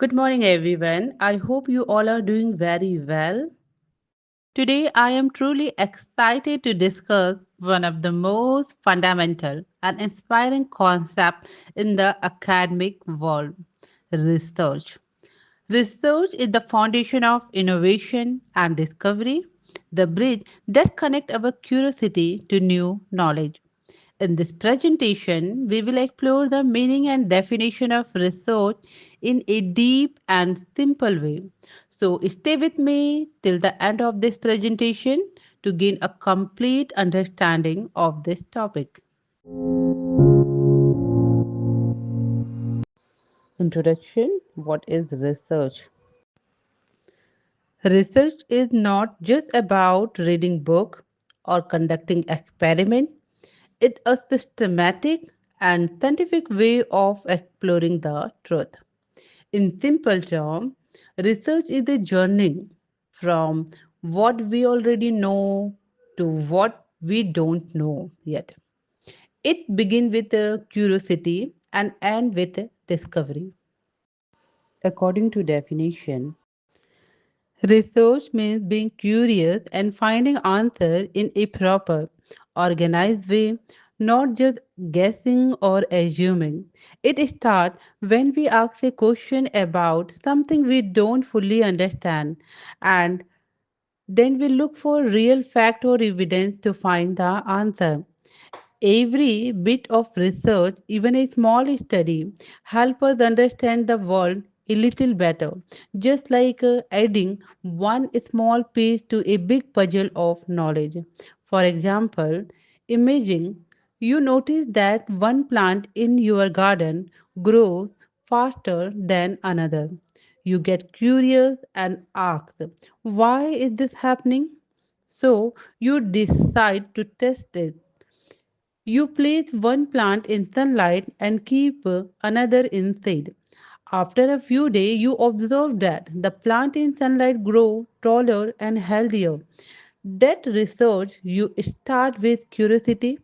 Good morning, everyone. I hope you all are doing very well. Today, I am truly excited to discuss one of the most fundamental and inspiring concepts in the academic world: research. Research is the foundation of innovation and discovery, the bridge that connects our curiosity to new knowledge. In this presentation, we will explore the meaning and definition of research in a deep and simple way. So, stay with me till the end of this presentation to gain a complete understanding of this topic. Introduction: what is research? Research is not just about reading book or conducting experiment. It's a systematic and scientific way of exploring the truth. In simple terms, research is a journey from what we already know to what we don't know yet. It begins with curiosity and ends with discovery. According to definition, research means being curious and finding answers in a proper, organized way, not just guessing or assuming. It starts when we ask a question about something we don't fully understand, and then we look for real fact or evidence to find the answer. Every bit of research, even a small study, help us understand the world a little better, just like adding one small piece to a big puzzle of knowledge. For example, imagine you notice that one plant in your garden grows faster than another. You get curious and ask, why is this happening? So you decide to test it. You place one plant in sunlight and keep another inside. After a few days, you observe that the plant in sunlight grow taller and healthier. That research, you start with curiosity,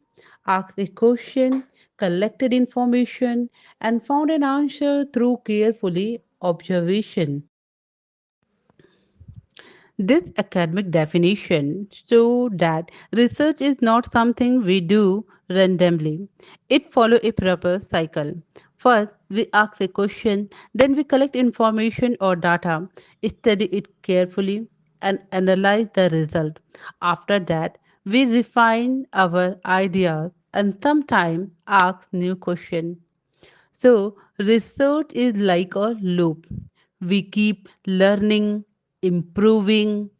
ask a question, collected information, and found an answer through carefully observation. This academic definition shows that research is not something we do randomly. It follows a proper cycle. First, we ask a question, then we collect information or data, study it carefully, and analyze the result. After that, we refine our ideas and sometimes ask new questions. So, research is like a loop. We keep learning, improving,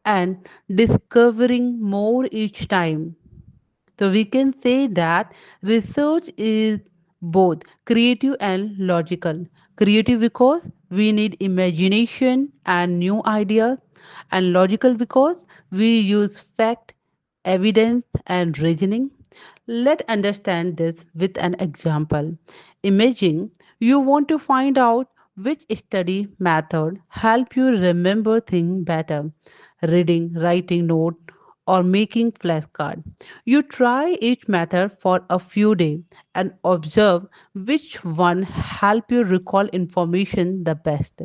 and discovering more each time. So, we can say that research is both creative and logical. Creative because we need imagination and new ideas, and logical because we use fact, evidence, and reasoning. Let's understand this with an example. Imagine you want to find out which study method help you remember things better. Reading, writing note, or making flashcard. You try each method for a few days and observe which one help you recall information the best.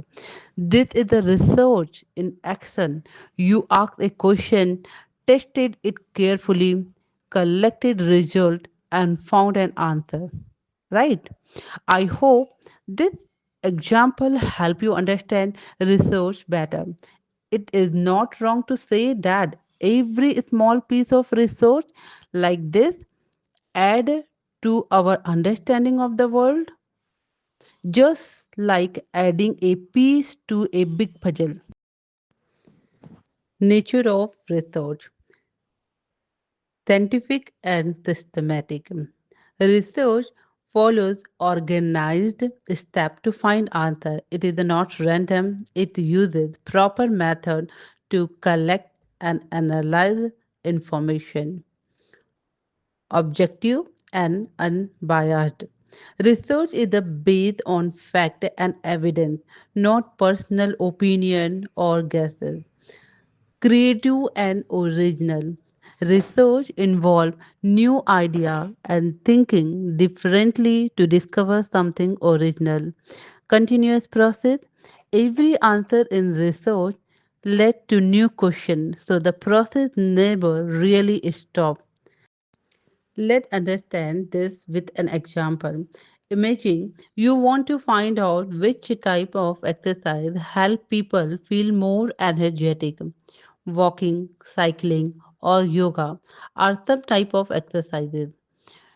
This is the research in action. You ask a question, tested it carefully, collected result, and found an answer. Right? I hope this example help you understand research better. It is not wrong to say that every small piece of research like this add to our understanding of the world, just like adding a piece to a big puzzle. Nature of research: scientific and systematic. Research follows organized step to find answer. It is not random. It uses proper method to collect and analyze information. Objective and unbiased. Research is the based on fact and evidence, not personal opinion or guesses. Creative and original. Research involves new idea and thinking differently to discover something original. continuous process. Every answer in research led to new questions, so the process never really stopped. Let's understand this with an example. Imagine you want to find out which type of exercise help people feel more energetic. Walking, cycling, or yoga are some type of exercises.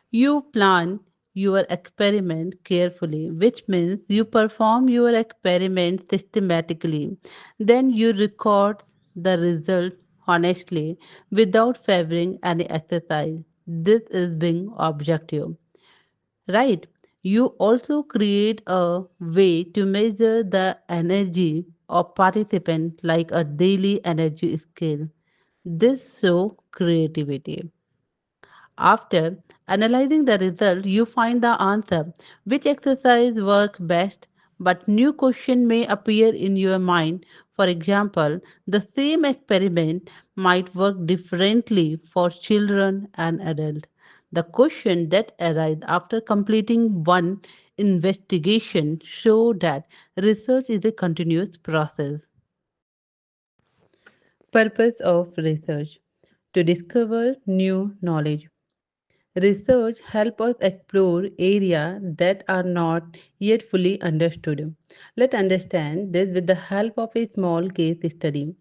You plan your experiment carefully, which means you perform your experiment systematically. Then you record the result honestly without favoring any exercise. This is being objective, right? You also create a way to measure the energy of participant like a daily energy scale. This shows creativity. After analyzing the result, you find the answer. Which exercise works best? But new question may appear in your mind. For example, the same experiment might work differently for children and adults. The question that arises after completing one investigation show that research is a continuous process. Purpose of research: to discover new knowledge. Research helps us explore areas that are not yet fully understood. Let's understand this with the help of a small case study.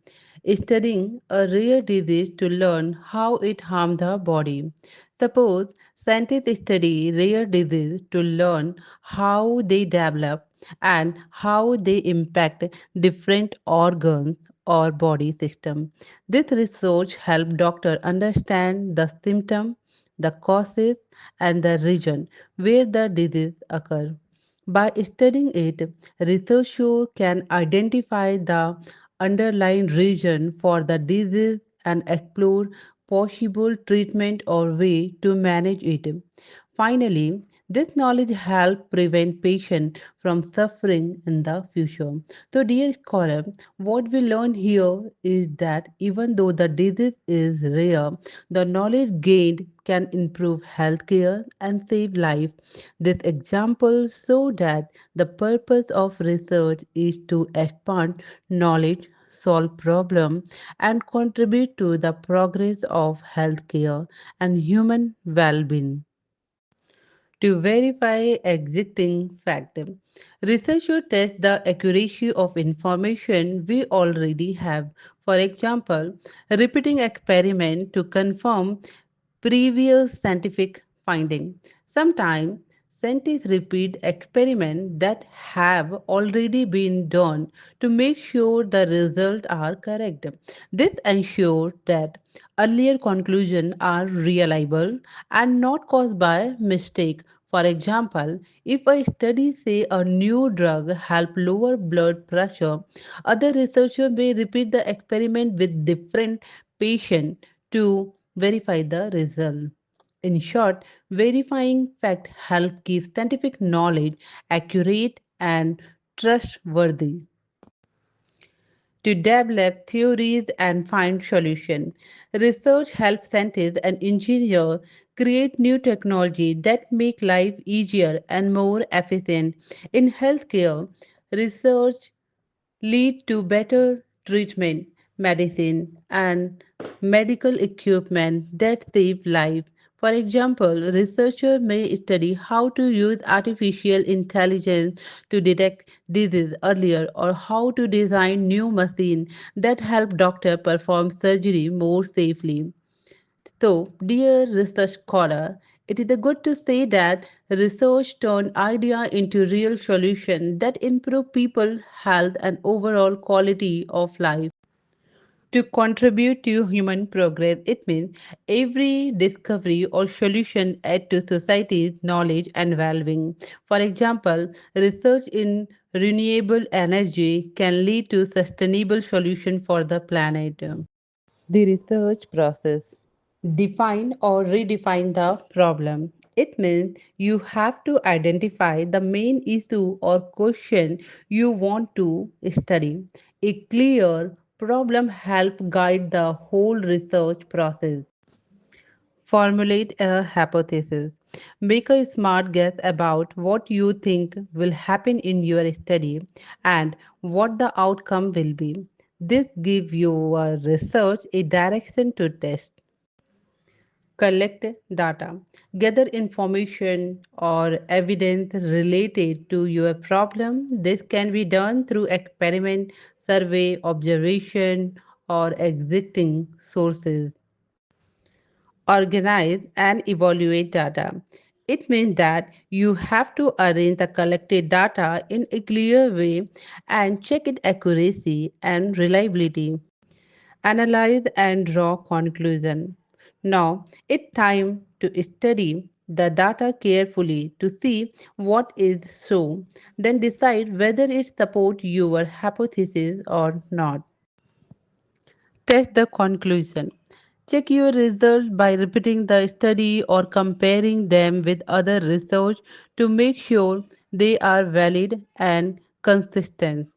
Studying a rare disease to learn how it harms the body. Suppose scientists study rare disease to learn how they develop and how they impact different organs or body system. This research helps doctors understand the symptom, the causes, and the region where the disease occurs. By studying it, researchers can identify the underlying reason for the disease and explore possible treatment or way to manage it. Finally, this knowledge helps prevent patients from suffering in the future. So, dear scholar, what we learn here is that even though the disease is rare, the knowledge gained can improve healthcare and save life. This example show that the purpose of research is to expand knowledge, solve problems, and contribute to the progress of healthcare and human well-being. To verify existing fact, researchers test the accuracy of information we already have. For example, repeating experiment to confirm previous scientific finding. Sometimes scientists repeat experiments that have already been done to make sure the results are correct. This ensures that earlier conclusions are reliable and not caused by mistake. For example, if a study say a new drug help lower blood pressure, other researchers may repeat the experiment with different patients to verify the result. In short, verifying fact help keep scientific knowledge accurate and trustworthy. To develop theories and find solutions. Research helps scientists and engineers create new technology that make life easier and more efficient. In healthcare, research lead to better treatment, medicine, and medical equipment that save lives. For example, researchers may study how to use artificial intelligence to detect disease earlier or how to design new machines that help doctors perform surgery more safely. So, dear research scholar, it is good to say that research turn idea into real solution that improve people health and overall quality of life. To contribute to human progress, it means every discovery or solution add to society's knowledge and well-being. For example, research in renewable energy can lead to sustainable solution for the planet. The research process. Define or redefine the problem. It means you have to identify the main issue or question you want to study. A clear problem help guide the whole research process. Formulate a hypothesis. Make a smart guess about what you think will happen in your study and what the outcome will be. This gives your research a direction to test. Collect data, gather information or evidence related to your problem. This can be done through experiment, survey, observation, or existing sources. Organize and evaluate data. It means that you have to arrange the collected data in a clear way and check its accuracy and reliability. Analyze and draw conclusion. Now, it's time to study the data carefully to see what is so, then decide whether it supports your hypothesis or not. Test the conclusion. Check your results by repeating the study or comparing them with other research to make sure they are valid and consistent.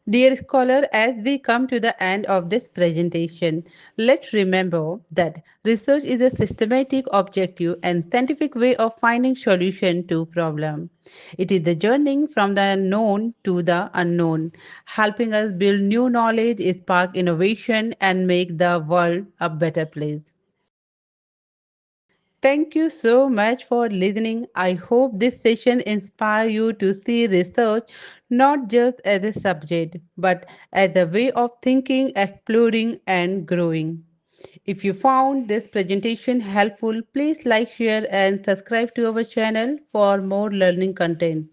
Dear scholar, as we come to the end of this presentation, let's remember that research is a systematic, objective, and scientific way of finding solution to problem. It is the journey from the known to the unknown, helping us build new knowledge, spark innovation, and make the world a better place. Thank you so much for listening. I hope this session inspire you to see research not just as a subject, but as a way of thinking, exploring, and growing. If you found this presentation helpful, please like, share, and subscribe to our channel for more learning content.